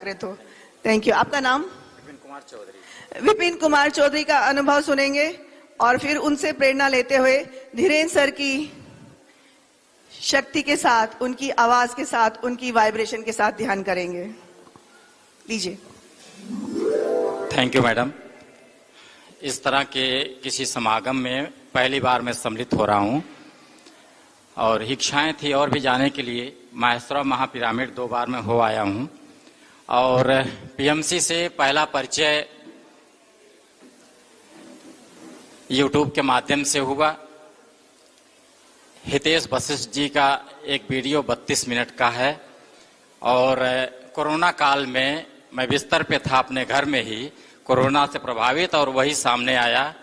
तो thank you. आपका नाम? विपिन कुमार चौधरी। विपिन कुमार चौधरी का अनुभव सुनेंगे और फिर उनसे प्रेरणा लेते हुए धीरेन्द्र सर की शक्ति के साथ, उनकी आवाज के साथ, उनकी वाइब्रेशन के साथ ध्यान करेंगे। लीजिए। Thank you madam. इस तरह के किसी समागम में पहली बार मैं सम्मिलित हो रहा हूं और इच्छाएं थी और भी जाने के लिए। माहेश्वरा महापिरामिड 2 बार मैं हो आया हूं और पीएमसी से पहला परिचय यूट्यूब के माध्यम से हुआ। हितेश वशिष्ठ जी का एक वीडियो 32 मिनट का है और कोरोना काल में मैं बिस्तर पे था अपने घर में ही, कोरोना से प्रभावित, और वही सामने आया।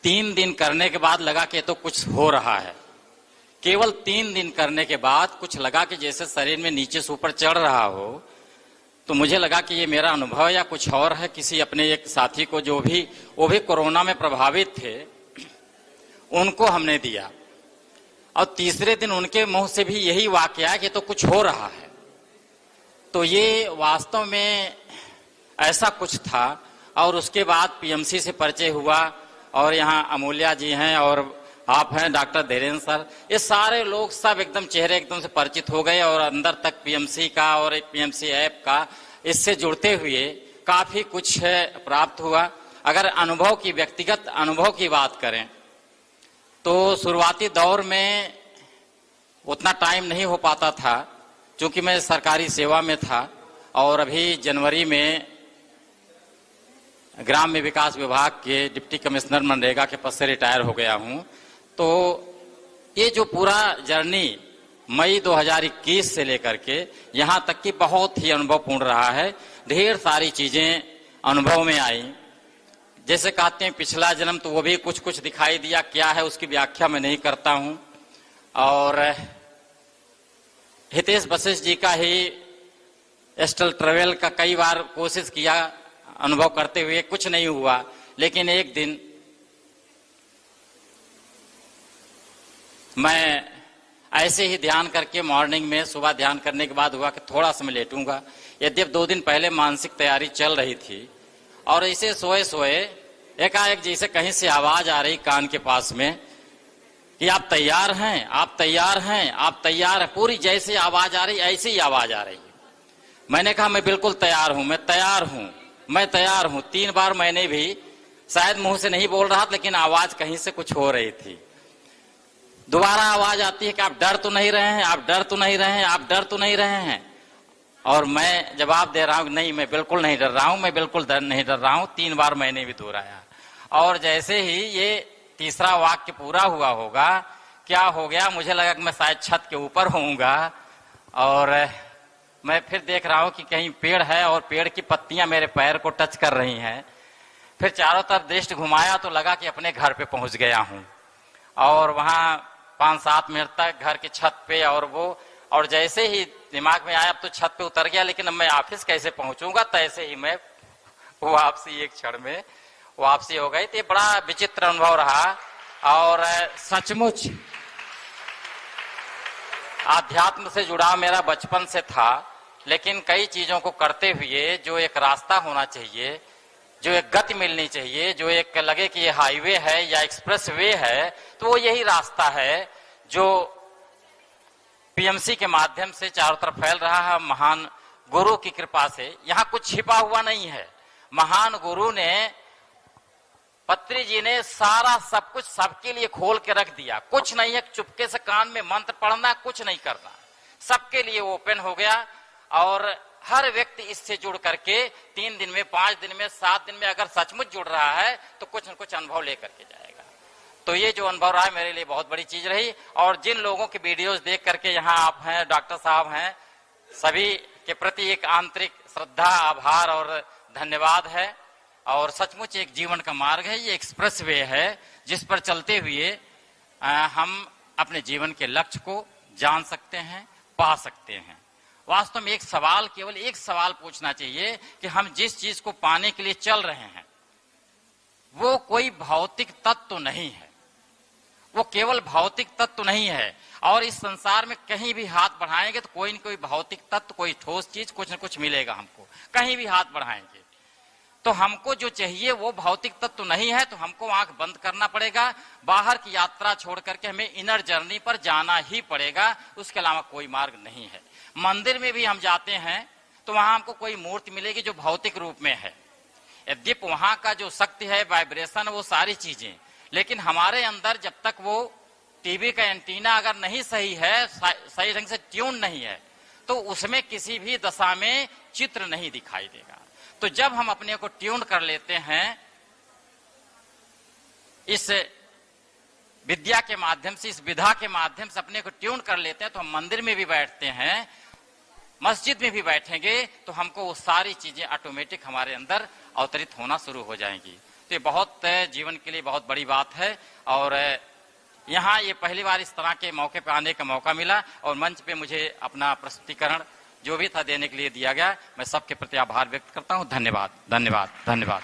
3 दिन करने के बाद लगा कि तो कुछ हो रहा है। केवल 3 दिन करने के बाद कुछ लगा कि जैसे शरीर में नीचे से ऊपर चढ़ रहा हो। तो मुझे लगा कि ये मेरा अनुभव या कुछ और है। किसी अपने एक साथी को वो भी कोरोना में प्रभावित थे, उनको हमने दिया और तीसरे दिन उनके मुंह से भी यही वाक्य आया कि तो कुछ हो रहा है। तो ये वास्तव में ऐसा कुछ था। और उसके बाद पीएमसी से परिचय हुआ और यहाँ अमूल्या जी हैं और आप हैं डॉक्टर धीरेन्द्र सर, ये सारे लोग सब एकदम चेहरे एकदम से परिचित हो गए और अंदर तक पीएमसी का और एक पीएमसी ऐप का इससे जुड़ते हुए काफी कुछ प्राप्त हुआ। अगर अनुभव की, व्यक्तिगत अनुभव की बात करें तो शुरुआती दौर में उतना टाइम नहीं हो पाता था क्योंकि मैं सरकारी सेवा में था और अभी जनवरी में ग्राम्य विकास विभाग के डिप्टी कमिश्नर मनरेगा के पद से रिटायर हो गया हूं। तो ये जो पूरा जर्नी मई 2021 से लेकर के यहां तक की बहुत ही अनुभवपूर्ण रहा है। ढेर सारी चीजें अनुभव में आई। जैसे कहते हैं पिछला जन्म, तो वो भी कुछ कुछ दिखाई दिया। क्या है उसकी व्याख्या मैं नहीं करता हूं। और हितेश वशिष्ठ जी का ही एस्ट्रल ट्रेवल का कई बार कोशिश किया अनुभव करते हुए, कुछ नहीं हुआ। लेकिन एक दिन मैं ऐसे ही ध्यान करके मॉर्निंग में, सुबह ध्यान करने के बाद हुआ कि थोड़ा समय लेटूंगा। यद्यप 2 दिन पहले मानसिक तैयारी चल रही थी और इसे सोए सोए एकाएक जैसे कहीं से आवाज आ रही कान के पास में कि आप तैयार हैं, आप तैयार हैं, आप तैयार हैं। पूरी जैसे आवाज आ रही ऐसी ही आवाज आ रही है। मैंने कहा मैं बिल्कुल तैयार हूं, मैं तैयार हूं, मैं तैयार हूं। 3 बार मैंने भी, शायद मुंह से नहीं बोल रहा था लेकिन आवाज कहीं से कुछ हो रही थी। दोबारा आवाज आती है कि आप डर तो नहीं रहे हैं, आप डर तो नहीं रहे हैं, आप डर तो नहीं रहे हैं। और मैं जवाब दे रहा हूं नहीं, मैं बिल्कुल नहीं डर रहा हूं, मैं बिल्कुल नहीं डर रहा हूं। 3 बार मैंने भी दोहराया और जैसे ही ये तीसरा वाक्य पूरा हुआ होगा, क्या हो गया, मुझे लगा कि मैं शायद छत के ऊपर होऊंगा और मैं फिर देख रहा हूं कि कहीं पेड़ है और पेड़ की पत्तियां मेरे पैर को टच कर रही हैं। फिर चारों तरफ दृष्टि घुमाया तो लगा कि अपने घर पे पहुंच गया हूं और वहां 5-7 मिनट तक घर की छत पे और जैसे ही दिमाग में आया अब तो छत पे उतर गया, लेकिन अब मैं ऑफिस कैसे पहुंचूंगा, तैसे ही मैं वापसी, एक क्षण में वापसी हो गई। तो ये बड़ा विचित्र अनुभव रहा और सचमुच आध्यात्म से जुड़ाव मेरा बचपन से था। लेकिन कई चीजों को करते हुए जो एक रास्ता होना चाहिए, जो एक गति मिलनी चाहिए, जो एक लगे कि ये हाईवे है या एक्सप्रेस वे है, तो वो यही रास्ता है जो पीएमसी के माध्यम से चारों तरफ फैल रहा है। महान गुरु की कृपा से यहाँ कुछ छिपा हुआ नहीं है। महान गुरु ने, पत्री जी ने सारा सब कुछ सबके लिए खोल के रख दिया। कुछ नहीं है चुपके से कान में मंत्र पढ़ना, कुछ नहीं करना, सबके लिए ओपन हो गया। और हर व्यक्ति इससे जुड़ करके 3 दिन में, 5 दिन में, 7 दिन में अगर सचमुच जुड़ रहा है तो कुछ न कुछ अनुभव लेकर के जाएगा। तो ये जो अनुभव रहा है मेरे लिए बहुत बड़ी चीज रही। और जिन लोगों की वीडियोस देख करके यहाँ आप हैं, डॉक्टर साहब हैं, सभी के प्रति एक आंतरिक श्रद्धा, आभार और धन्यवाद है। और सचमुच एक जीवन का मार्ग है, ये एक्सप्रेस वे है जिस पर चलते हुए हम अपने जीवन के लक्ष्य को जान सकते हैं, पा सकते हैं। वास्तव में एक सवाल, केवल एक सवाल पूछना चाहिए कि हम जिस चीज को पाने के लिए चल रहे हैं वो कोई भौतिक तत्व तो नहीं है, वो केवल भौतिक तत्व नहीं है। और इस संसार में कहीं भी हाथ बढ़ाएंगे तो कोई न कोई भौतिक तत्व, कोई ठोस चीज कुछ न कुछ मिलेगा हमको, कहीं भी हाथ बढ़ाएंगे। तो हमको जो चाहिए वो भौतिक तत्व नहीं है, तो हमको आंख बंद करना पड़ेगा, बाहर की यात्रा छोड़ करके हमें इनर जर्नी पर जाना ही पड़ेगा, उसके अलावा कोई मार्ग नहीं है। मंदिर में भी हम जाते हैं तो वहां हमको कोई मूर्ति मिलेगी जो भौतिक रूप में है, यद्यपि वहां का जो शक्ति है, वाइब्रेशन, वो सारी चीजें, लेकिन हमारे अंदर जब तक वो टीवी का एंटीना अगर नहीं सही है, सही ढंग से ट्यून नहीं है, तो उसमें किसी भी दशा में चित्र नहीं दिखाई देगा। तो जब हम अपने को ट्यून कर लेते हैं इस विद्या के माध्यम से, इस विधा के माध्यम से अपने को ट्यून कर लेते हैं, तो हम मंदिर में भी बैठते हैं, मस्जिद में भी बैठेंगे, तो हमको वो सारी चीजें ऑटोमेटिक हमारे अंदर अवतरित होना शुरू हो जाएंगी। तो ये बहुत जीवन के लिए बहुत बड़ी बात है। और यहाँ ये पहली बार इस तरह के मौके पे आने का मौका मिला और मंच पे मुझे अपना प्रस्तुतिकरण जो भी था देने के लिए दिया गया। मैं सबके प्रति आभार व्यक्त करता हूँ। धन्यवाद, धन्यवाद, धन्यवाद।